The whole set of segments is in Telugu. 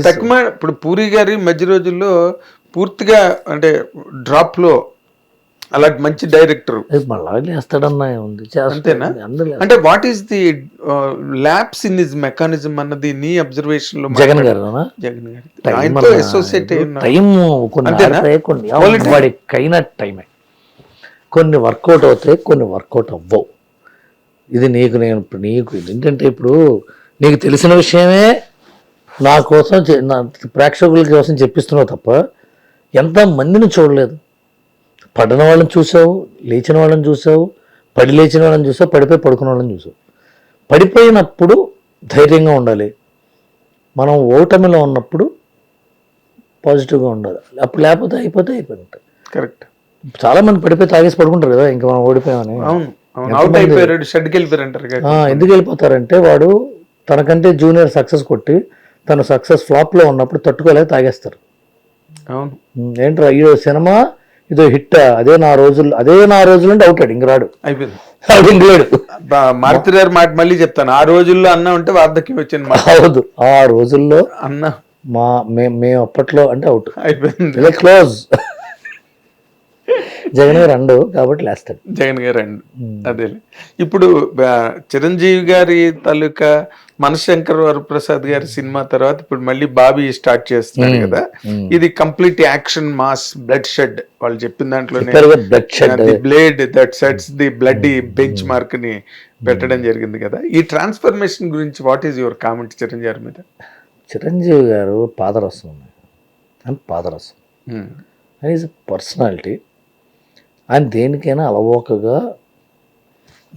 తక్కువ ఇప్పుడు పూరి గారి మధ్య రోజుల్లో పూర్తిగా అంటే డ్రాప్ లో అలాంటి మంచి డైరెక్టర్ మళ్ళా వేస్తాడన్నా ఉంది అంతేనా? అంటే what is the labs in his mechanism అన్నది నీ అబ్జర్వేషన్ లో జగన్ గారు జగన్ గారి ఆయనతో అసోసియేట్ టైం కొన్ని వాడికైనా టైమే కొన్ని వర్కౌట్ అవుతాయి, కొన్ని వర్కౌట్ అవ్వవు. ఇది నీకు ఏంటంటే ఇప్పుడు నీకు తెలిసిన విషయమే నా కోసం నా ప్రేక్షకుల కోసం చెప్పిస్తున్నావు తప్ప ఎంత మందిని చూడలేదు. పడిన వాళ్ళని చూసావు, లేచిన వాళ్ళని చూసావు, పడి లేచిన వాళ్ళని చూసావు, పడిపోయి పడుకున్న వాళ్ళని చూసావు. పడిపోయినప్పుడు ధైర్యంగా ఉండాలి. మనం ఓటమిలో ఉన్నప్పుడు పాజిటివ్గా ఉండాలి. అప్పుడు లేకపోతే అయిపోయినట్టు. కరెక్ట్. చాలా మంది పడిపోయి తాగేసి పడుకుంటారు కదా, ఇంకా మనం ఓడిపోయామని. ఎందుకు వెళ్ళిపోతారంటే వాడు తనకంటే జూనియర్ సక్సెస్ కొట్టి తను సక్సెస్ ఫ్లాప్లో ఉన్నప్పుడు తట్టుకోలేక తాగేస్తారు. అవును. ఏంట్రా ఈ సినిమా ఇదో హిట్, అదే నా రోజుల్లో అంటే అవుతాడు, ఇంక రాడు, అయిపోయింది, ఇంక లేడు. మారుతి గారు మాట మళ్ళీ చెప్తాను, ఆ రోజుల్లో అన్న ఉంటే వార్ధక్యం వచ్చింది. అవదు, ఆ రోజుల్లో అన్న మేము అప్పట్లో అంటే అవుట్ అయిపోయింది, క్లోజ్. జగన్ గారు అండు కాబట్టి లేస్తాడు. జగన్ గారు అండు అదే. ఇప్పుడు చిరంజీవి గారి తాలూకా మనశంకర్ వరప్రసాద్ గారి సినిమా తర్వాత ఇప్పుడు మళ్ళీ బాబీ స్టార్ట్ చేస్తున్నారు కదా. ఇది complete action mass blood shed. వాళ్ళు చెప్పిన దాంట్లోనే blade that sets the blood bench mark ని పెట్టడం జరిగింది కదా. ఈ ట్రాన్స్ఫర్మేషన్ గురించి what is your comment Chiranjeevi గారి మీద? చిరంజీవి గారు పాదరసం అండ్ ఈజ్ పర్సనాలిటీ. ఆయన దేనికైనా అలవోకగా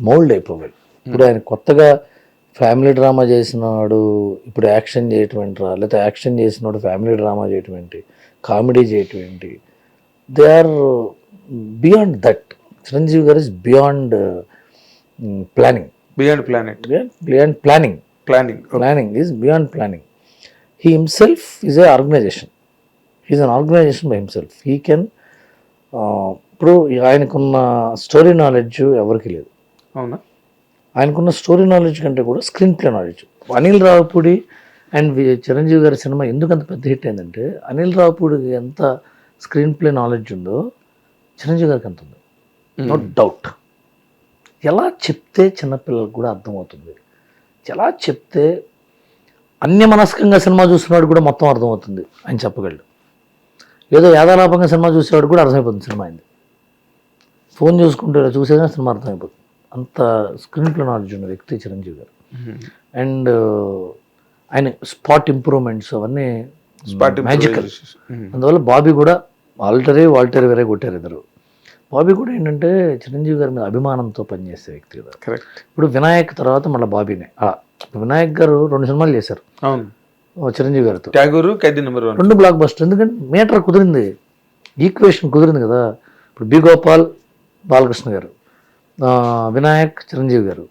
మౌల్డ్ అయిపోవాలి. ఇప్పుడు ఆయన కొత్తగా ఫ్యామిలీ డ్రామా చేసినాడు, ఇప్పుడు యాక్షన్ చేయటం ఏంట్రా, లేకపోతే యాక్షన్ చేసినాడు ఫ్యామిలీ డ్రామా చేయటం ఏంటి, కామెడీ చేయటం ఏంటి. They are beyond that. Chiranjeevi garu is beyond planning. Planning is beyond planning. He himself is a organization. He's an organization by himself. He can ఇప్పుడు ఆయనకున్న స్టోరీ నాలెడ్జ్ ఎవరికి లేదు. అవునా? ఆయనకున్న స్టోరీ నాలెడ్జ్ కంటే కూడా screen play knowledge. Anil Ravipudi and Chiranjeevi గారి సినిమా ఎందుకు అంత పెద్ద హిట్ అయిందంటే అనిల్ రావిపూడికి ఎంత స్క్రీన్ ప్లే నాలెడ్జ్ ఉందో చిరంజీవి గారికి అంత ఉంది, నో డౌట్. ఎలా చెప్తే చిన్నపిల్లలకు కూడా అర్థమవుతుంది, ఎలా చెప్తే అన్యమనస్కంగా సినిమా చూసినవాడు కూడా మొత్తం అర్థమవుతుంది ఆయన చెప్పగలడు. ఏదో యాదాలాపంగా సినిమా చూసేవాడు కూడా అర్థమైపోతుంది సినిమా అయింది. ఫోన్ చూసుకుంటే చూసేదా సినిమా అర్థమైపోతుంది. అంత స్క్రీన్ ప్లే నాలెడ్జ్ ఉన్న వ్యక్తి చిరంజీవి గారు. అండ్ ఆయన స్పాట్ ఇంప్రూవ్మెంట్స్ అవన్నీ మ్యాజికల్. అందువల్ల బాబీ కూడా వాల్టరీ వేరే కొట్టారు ఇద్దరు. బాబీ కూడా ఏంటంటే చిరంజీవి గారి మీద అభిమానంతో పనిచేసే వ్యక్తి కదా. ఇప్పుడు వినాయక్ తర్వాత మళ్ళీ బాబీనే. వినాయక్ గారు 2 సినిమాలు చేశారు చిరంజీవి గారితో, 2 బ్లాక్ బస్టర్. ఎందుకంటే మీటర్ కుదిరింది, ఈక్వేషన్ కుదిరింది కదా. ఇప్పుడు బి గోపాల్ బాలకృష్ణ గారు, వినాయక్ చిరంజీవి గారు,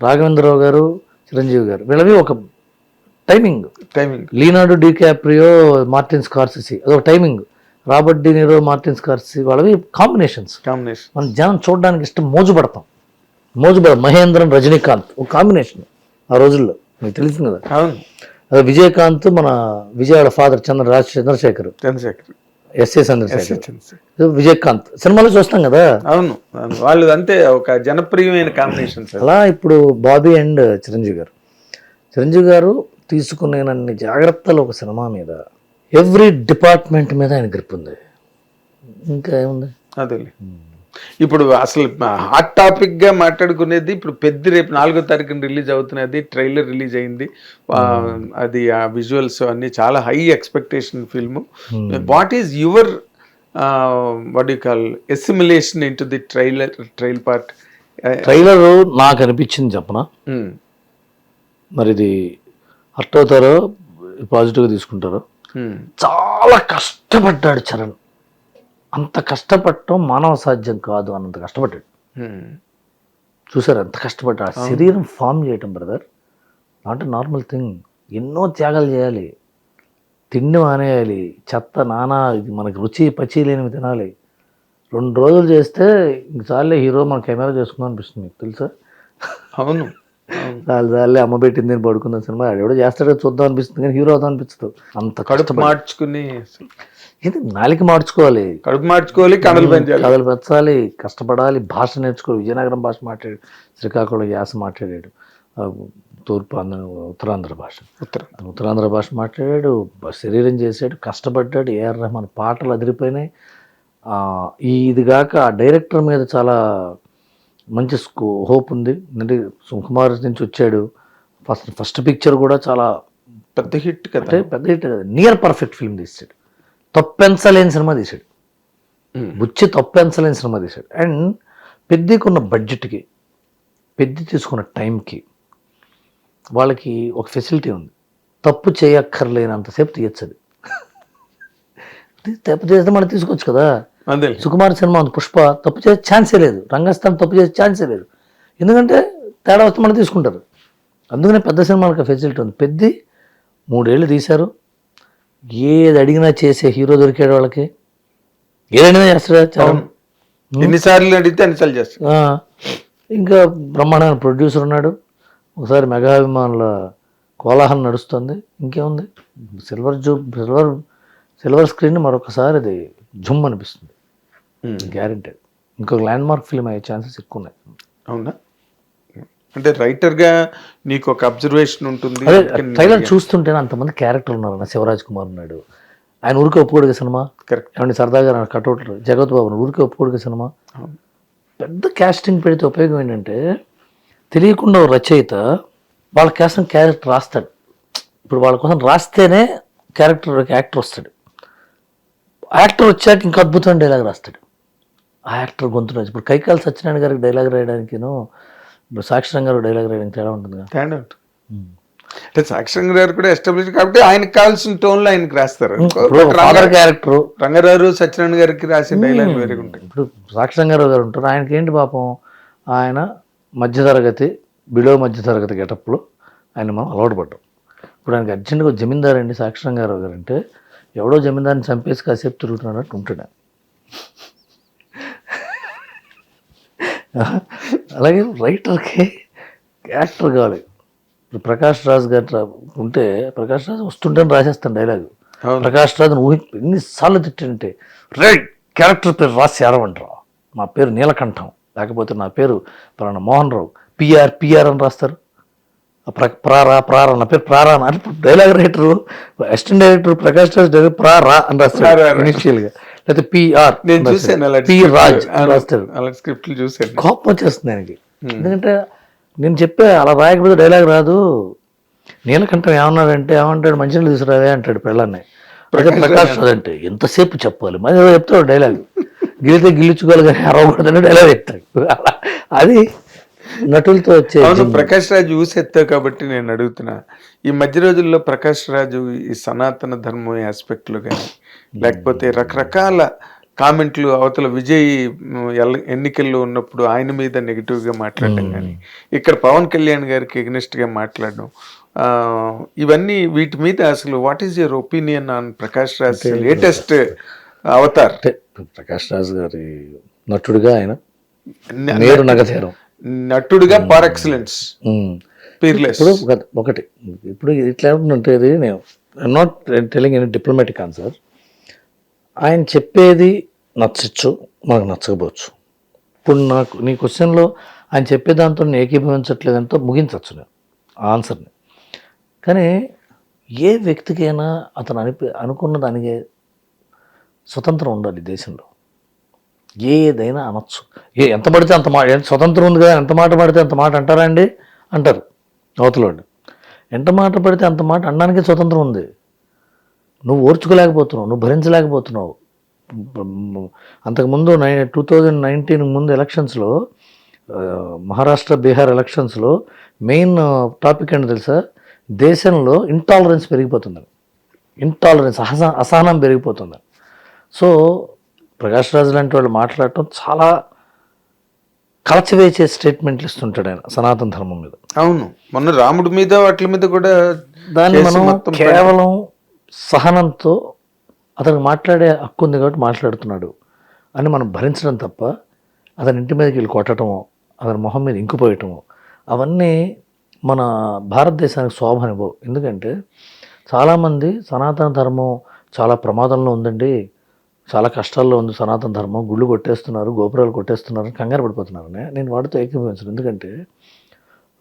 రాఘవేంద్రరావు గారు చిరంజీవి గారు, వీళ్ళవి ఒక timing. Leonardo DiCaprio Martin Scorsese అదొక timing. Robert De Niro Martin Scorsese వాళ్ళవి కాంబినేషన్స్. మనం జనం చూడడానికి ఇష్టం, మోజుపడతాం. మహేంద్రన్ రజనీకాంత్ ఒక కాంబినేషన్ ఆ రోజుల్లో, మీకు తెలిసింది కదా. అదే విజయకాంత్ మన విజయవాడ ఫాదర్ చంద్రశేఖర్, ఎస్ఏ చంద్రశేఖర్, విజయకాంత్ సినిమాలో చూస్తాం కదా. అవును, వాళ్ళు అంతే ఒక జనప్రియమైన కాంబినేషన్. అలా ఇప్పుడు బాబీ అండ్ చిరంజీవి గారు తీసుకునేనన్ని జాగ్రత్తలు ఒక సినిమా మీద, ఎవ్రీ డిపార్ట్మెంట్ మీద ఆయన గ్రిప్ ఉంది. ఇంకా ఏముంది అదే. ఇప్పుడు అసలు హాట్ టాపిక్ గా మాట్లాడుకునేది ఇప్పుడు రేపు 4వ తారీఖున రిలీజ్ అవుతున్నది. ట్రైలర్ రిలీజ్ అయింది, అది ఆ విజువల్స్ అన్ని చాలా high expectation film. What is your what you call assimilation into the trail part? Trailer నాకు అనిపించింది చెప్పనా, మరి ఇది హర్ట్ అవుతారో పాజిటివ్గా తీసుకుంటారో. చాలా కష్టపడ్డాడు చరణ్. అంత కష్టపడటం మానవ సాధ్యం కాదు అన్నంత కష్టపడ్డాడు. చూసారు ఎంత కష్టపడ్డాడు. శరీరం ఫామ్ చేయటం బ్రదర్ నాట్ నార్మల్ థింగ్. ఎన్నో త్యాగాలు చేయాలి, తిండి మానేయాలి, చెత్త నానా ఇది మనకి రుచి పచి లేనివి తినాలి. 2 రోజులు చేస్తే ఇంక చాలే హీరో మన కెమెరా చేసుకుందాం అనిపిస్తుంది, మీకు తెలుసా? అవును, చాలు అమ్మ పెట్టింది నేను పడుకున్న సినిమా ఎవడో చేస్తాడో చూద్దాం అనిపిస్తుంది కానీ హీరో అవుదాం అనిపించదు. అంత కడుపు మార్చుకుని ఇది నాలిక మార్చుకోవాలి, కడుపు మార్చుకోవాలి, కథలు పెంచాలి, కథలు పెంచాలి, కష్టపడాలి, భాష నేర్చుకోవాలి. విజయనగరం భాష మాట్లాడాడు, శ్రీకాకుళం యాస మాట్లాడాడు, తూర్పు ఉత్తరాంధ్ర భాష ఉత్తరాంధ్ర భాష మాట్లాడాడు, శరీరం చేశాడు, కష్టపడ్డాడు. ఏఆర్ రెహమాన్ పాటలు అదిరిపోయినాయి. ఇది కాక ఆ డైరెక్టర్ మీద చాలా మంచి హోప్ ఉంది. అంటే సుకుమార్ నుంచి వచ్చాడు, ఫస్ట్ పిక్చర్ కూడా చాలా పెద్ద హిట్ కదా, పెద్ద హిట్ కదా, నియర్ పర్ఫెక్ట్ ఫిల్మ్ తీసాడు, తప్పెంచలేని సినిమా తీశాడు, బుచ్చి తప్పెంచలేని సినిమా తీశాడు. అండ్ పెద్దకున్న బడ్జెట్కి, పెద్ద తీసుకున్న టైంకి వాళ్ళకి ఒక ఫెసిలిటీ ఉంది, తప్పు చేయక్కర్లేనంతసేపు తీయచ్చు. అది తప్పు చేస్తే మనం తీసుకోవచ్చు కదా. సుకుమార్ సినిమా ఉంది పుష్ప, తప్పు చేసే ఛాన్సే లేదు, రంగస్థలం తప్పు చేసే ఛాన్సే లేదు, ఎందుకంటే తేడా వస్తే మనం తీసుకుంటారు. అందుకనే పెద్ద సినిమాలకు ఫెసిలిటీ ఉంది. పెద్ద 3 ఏళ్ళు తీశారు, ఏది అడిగినా చేసే హీరో దొరికాడు వాళ్ళకి, ఏదైనా చేస్తాడు చాలా. ఎన్నిసార్లు అడిగితే అన్నిసార్లు చేస్తాడు. ఇంకా బ్రహ్మాండమైన ప్రొడ్యూసర్ ఉన్నాడు. ఒకసారి మెగాభిమానుల కోలాహలం నడుస్తుంది. ఇంకేముంది, సిల్వర్ స్క్రీన్ మరొకసారి అది జుమ్ అనిపిస్తుంది, గ్యారెంటీ. ఇంకొక ల్యాండ్ మార్క్ ఫిల్మ్ అయ్యే ఛాన్సెస్ ఎక్కువ ఉన్నాయి. అవునా? అంటే రైటర్గా నీకు ఒక అబ్జర్వేషన్ ఉంటుంది. అదే ట్రైలర్ చూస్తుంటేనే అంతమంది క్యారెక్టర్ ఉన్నారు. శివరాజ్ కుమార్ ఉన్నాడు, ఆయన ఊరికే ఒప్పుకోడుగా సినిమా. కరెక్ట్. ఏమంటే సరదాగా కట్అవుట్లు జగత్ బాబు ఊరికే ఒప్పుకోడుగా సినిమా. పెద్ద క్యాస్టింగ్ పెడితే ఉపయోగం ఏంటంటే తెలియకుండా రచయిత వాళ్ళ కోసం క్యారెక్టర్ రాస్తాడు. ఇప్పుడు వాళ్ళ కోసం రాస్తేనే యాక్టర్ వస్తాడు. యాక్టర్ వచ్చాక ఇంకా అద్భుతమైన డైలాగ్ రాస్తాడు. ఆ యాక్టర్ గొంతు రాజు. ఇప్పుడు కైకాల సత్యనారాయణ గారికి డైలాగ్ రాయడానికిను ఇప్పుడు సాక్షి గారు డైలాగ్ రాయడానికి తేడా ఉంటుంది కదా. తేడా ఉంటుంది. అంటే సాక్షి గారు కూడా ఎస్టాబ్లిష్ కాబట్టి ఆయనకు కావాల్సిన టోన్లో ఆయనకు రాస్తారు. క్యారెక్టర్ రంగారావు సత్యనారాయణ గారికి రాసే డైలాగ్ వేరే ఉంటాయి. ఇప్పుడు సాక్షి గారు ఉంటారు, ఆయనకి ఏంటి పాపం, ఆయన మధ్యతరగతి బిలో మధ్యతరగతి గెటప్లో ఆయన మనం అలవాటు పడ్డాం. ఇప్పుడు ఆయనకి అర్జెంటుగా జమీందారు అండి సాక్షి రంగారావు గారు అంటే ఎవడో జమీందారిని చంపేసి కాసేపు తిరుగుతున్నట్టు ఉంటాడు. అలాగే రైటర్కి యాక్టర్ కావాలి. ఇప్పుడు ప్రకాష్ రాజ్ గారు ఉంటే ప్రకాష్ రాజ్ వస్తుంటే రాసేస్తాను డైలాగు. ప్రకాష్ రాజ్ని ఎన్నిసార్లు తిట్టాడంటే, రైట్ క్యారెక్టర్ పేరు రాసి ఏరవంటారా, నా పేరు నీలకంఠం, లేకపోతే నా పేరు పలానా మోహన్ రావు, పిఆర్ అని రాస్తారు. ప్రారా నా పేరు ప్రారా అని dialogue writer assistant director Prakash Raj director ప్రారా అని రాస్తారు ఇనిషియల్గా, లేకపోతే పిఆర్ నేను చూసాను పి రాజ్ రాస్తారు. స్క్రిప్ట్లు చూసాను, కోపం వచ్చేస్తుంది ఆయనకి. ఎందుకంటే నేను చెప్పే అలా రాయకపోతే డైలాగ్ రాదు. నీలకంఠం ఏమంటాడు మంచినీళ్ళు తీసుకురావే అంటాడు పెళ్ళాన్ని. ప్రకాష్ రాజ్ అంటే ఎంతసేపు చెప్పాలి, మరి చెప్తాడు డైలాగ్, గిలితే గిల్లుచుకోవాలి కానీ అరవకూడదని డైలాగ్ చెప్తాడు. అది నటులతో వచ్చే. ప్రకాష్ రాజు ఊసెత్తావు కాబట్టి నేను అడుగుతున్నా, ఈ మధ్య రోజుల్లో ప్రకాష్ రాజు ఈ సనాతన ధర్మం ఆస్పెక్ట్లో కానీ లేకపోతే రకరకాల కామెంట్లు అవతల విజయ్ ఎన్నికల్లో ఉన్నప్పుడు ఆయన మీద నెగిటివ్గా మాట్లాడడం కానీ, ఇక్కడ పవన్ కళ్యాణ్ గారికి ఎగ్నెస్ట్గా మాట్లాడడం, ఇవన్నీ వీటి మీద అసలు what is your opinion on Prakash Raj latest Avatar? Prakash Raj గారి నటుడుగా ఆయన నేరు నగతేరం, నటుడుగా పార్ ఎక్సలెన్స్, ఇప్పుడు ఒకటి ఇప్పుడు ఇట్లా ఉంటుంది. నేను I'm not telling any diplomatic answer. ఆయన చెప్పేది నచ్చచ్చు, మనకు నచ్చకపోవచ్చు. ఇప్పుడు నాకు నీ క్వశ్చన్లో ఆయన చెప్పే దాంతో నేను ఏకీభవించట్లేదంతో ముగించవచ్చు నేను ఆన్సర్ని. కానీ ఏ వ్యక్తికైనా అతను అనుకున్న దానికి స్వతంత్రం ఉండాలి దేశంలో. ఏదైనా అనొచ్చు, ఎంత పడితే అంత మాట, స్వతంత్రం ఉంది కదా, ఎంత మాట పడితే అంత మాట అంటారా అండి అంటారు అవతలోడు. ఎంత మాట పడితే అంత మాట అనడానికి స్వతంత్రం ఉంది. నువ్వు ఓర్చుకోలేకపోతున్నావు, నువ్వు భరించలేకపోతున్నావు. అంతకుముందు 2019 ముందు ఎలక్షన్స్లో మహారాష్ట్ర బీహార్ ఎలక్షన్స్లో మెయిన్ టాపిక్ ఏంటో తెలుసా, దేశంలో ఇంటాలరెన్స్ పెరిగిపోతుందని, అసహనం పెరిగిపోతుందని. సో ప్రకాష్ రాజ్ లాంటి వాళ్ళు మాట్లాడటం చాలా కలచవేసే స్టేట్మెంట్లు ఇస్తుంటాడు ఆయన సనాతన ధర్మం మీద. అవును, మొన్న రాముడి మీద వాటి మీద కూడా దాన్ని మనం కేవలం సహనంతో అతనికి మాట్లాడే హక్కు ఉంది కాబట్టి మాట్లాడుతున్నాడు అని మనం భరించడం తప్ప అతని ఇంటి మీదకి వెళ్ళి కొట్టడమో, అతని మొహం మీద ఇంకుపోయటమో అవన్నీ మన భారతదేశానికి శోభ అనుభవం. ఎందుకంటే చాలామంది సనాతన ధర్మం చాలా ప్రమాదంలో ఉందండి, చాలా కష్టాల్లో ఉంది సనాతన ధర్మం, గుళ్ళు కొట్టేస్తున్నారు, గోపురాలు కొట్టేస్తున్నారు, కంగారు పడిపోతున్నారని నేను వాడితో ఏకీభవించను. ఎందుకంటే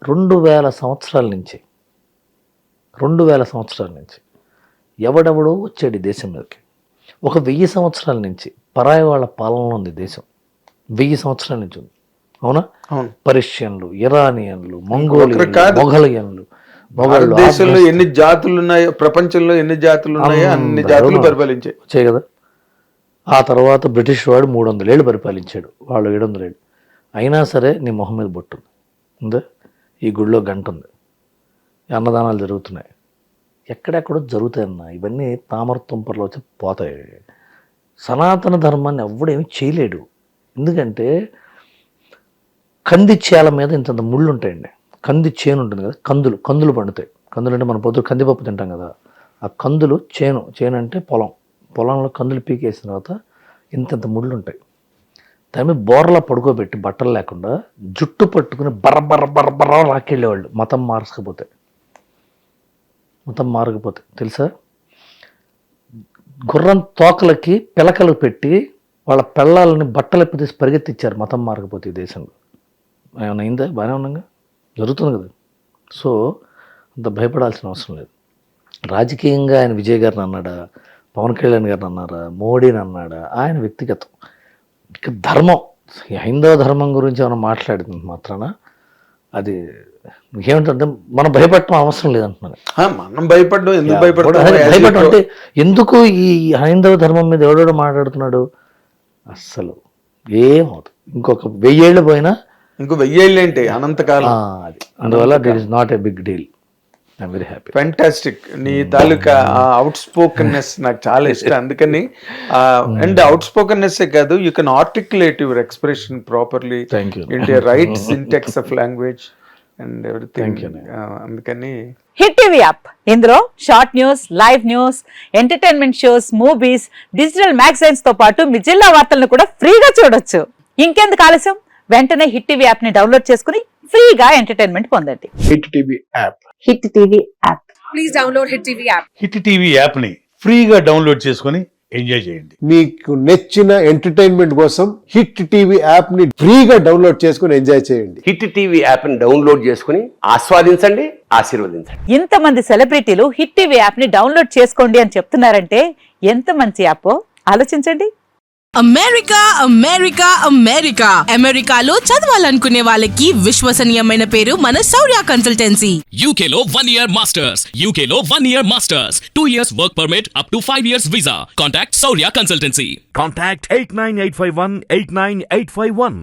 2000 సంవత్సరాల నుంచి ఎవడెవడో వచ్చాడు ఈ దేశం మీదకి. ఒక 1000 సంవత్సరాల నుంచి పరాయి వాళ్ళ పాలనలో ఉంది దేశం. 1000 సంవత్సరాల నుంచి ఉంది. అవునా? పర్షియన్లు, ఇరానియన్లు, మొఘలియన్లు, దేశంలో ఎన్ని జాతులు ఉన్నాయో, ప్రపంచంలో ఎన్ని జాతులు ఉన్నాయో అన్ని జాతులు పరిపాలించాయి వచ్చాయి కదా. ఆ తర్వాత బ్రిటిష్ వాడు 300 ఏళ్ళు పరిపాలించాడు, వాళ్ళు 700 ఏళ్ళు. అయినా సరే నీ మొహం మీద బొట్టు ఉందా, ఈ గుడిలో గంట ఉంది, అన్నదానాలు జరుగుతున్నాయి, ఎక్కడెక్కడో జరుగుతాయన్న. ఇవన్నీ తామర తుంపర్లో వచ్చి పోతాయి. సనాతన ధర్మాన్ని ఎవడేమి చేయలేడు. ఎందుకంటే కంది చేల మీద ఇంత ముళ్ళు ఉంటాయండి. కంది చేను ఉంటుంది కదా, కందులు పండుతాయి. కందులు అంటే మన పొద్దు కందిపప్పు తింటాం కదా, ఆ కందులు చేను అంటే పొలంలో కందులు పీకేసిన తర్వాత ఇంత ముళ్ళు ఉంటాయి. దాని బోర్లా పడుకోబెట్టి బట్టలు లేకుండా జుట్టు పట్టుకుని బర్ర లాక్కెళ్ళేవాళ్ళు మతం మారకపోతే తెలుసా. గుర్రం తోకలకి పిలకలు పెట్టి వాళ్ళ పిల్లలని బట్టలు తీసి పరిగెత్తిచ్చారు మతం మారకపోతే ఈ దేశంలో. ఏమైనా అయిందా? బాగానే ఉన్నాగా, జరుగుతుంది కదా. సో అంత భయపడాల్సిన అవసరం లేదు. రాజకీయంగా ఆయన విజయ్ గారిని అన్నాడా, పవన్ కళ్యాణ్ గారిని అన్నారా, మోడీని అన్నాడా, ఆయన వ్యక్తిగతం. ఇక ధర్మం, హైందవ ధర్మం గురించి ఏమైనా మాట్లాడింది మాత్రాన అది ఏమిటంటే మనం భయపడటం అవసరం లేదంటున్నాను. మనం భయపడడం ఎందుకు భయపడటం అంటే ఎందుకు ఈ హైందవ ధర్మం మీద ఎవడో మాట్లాడుతున్నాడు, అస్సలు ఏమవుతుంది. ఇంకొక 1000 ఏళ్ళు పోయినా, ఇంకో 1000 ఏళ్ళు ఏంటి అనంతకాలం. అది అందువల్ల it is not a big deal. I'm very happy. Fantastic. నీ తాలూకా అవుట్ స్పోకన్నెస్ నాకు చాలా ఇష్టం. అందుకని అండ్ అవుట్ స్పోకన్నెస్ కాదు, you can articulate your expression properly into right syntax of language and everything. అందుకని హిట్ టీవీ యాప్, ఇందులో short news, live news, entertainment shows, movies, digital magazines తో పాటు మీ జిల్లా వార్తలను కూడా ఫ్రీగా చూడొచ్చు. ఇంకెందుకు ఆలస్యం, వెంటనే హిట్ టీవీ యాప్ ని డౌన్లోడ్ చేసుకుని ఫ్రీగా ఎంటర్టైన్మెంట్ పొందండి. Hit TV app. Hit TV app. Please download hit TV app. Hit TV app ని ఫ్రీగా డౌన్లోడ్ చేసుకొని ఎంజాయ్ చేయండి. మీకు నచ్చిన ఎంటర్టైన్మెంట్ కోసం హిట్ టీవీ యాప్ ని ఫ్రీగా డౌన్లోడ్ చేసుకొని ఎంజాయ్ చేయండి. హిట్ టీవీ యాప్ ని డౌన్లోడ్ చేసుకుని ఆస్వాదించండి, ఆశీర్వదించండి. ఇంతమంది సెలబ్రిటీలు హిట్ టీవీ యాప్ ని డౌన్లోడ్ చేసుకోండి అని చెప్తున్నారంటే ఎంత మంచి యాప్ ఆలోచించండి. అమెరికాలో చదవాలనుకునే వాళ్ళకి విశ్వసనీయమైన పేరు మన శౌర్య కన్సల్టెన్సీ. UK లో 1 year masters, UK లో 1 year masters, 2 years work permit up to 5 years visa. Contact Saurya Consultancy. Contact 89851 89851.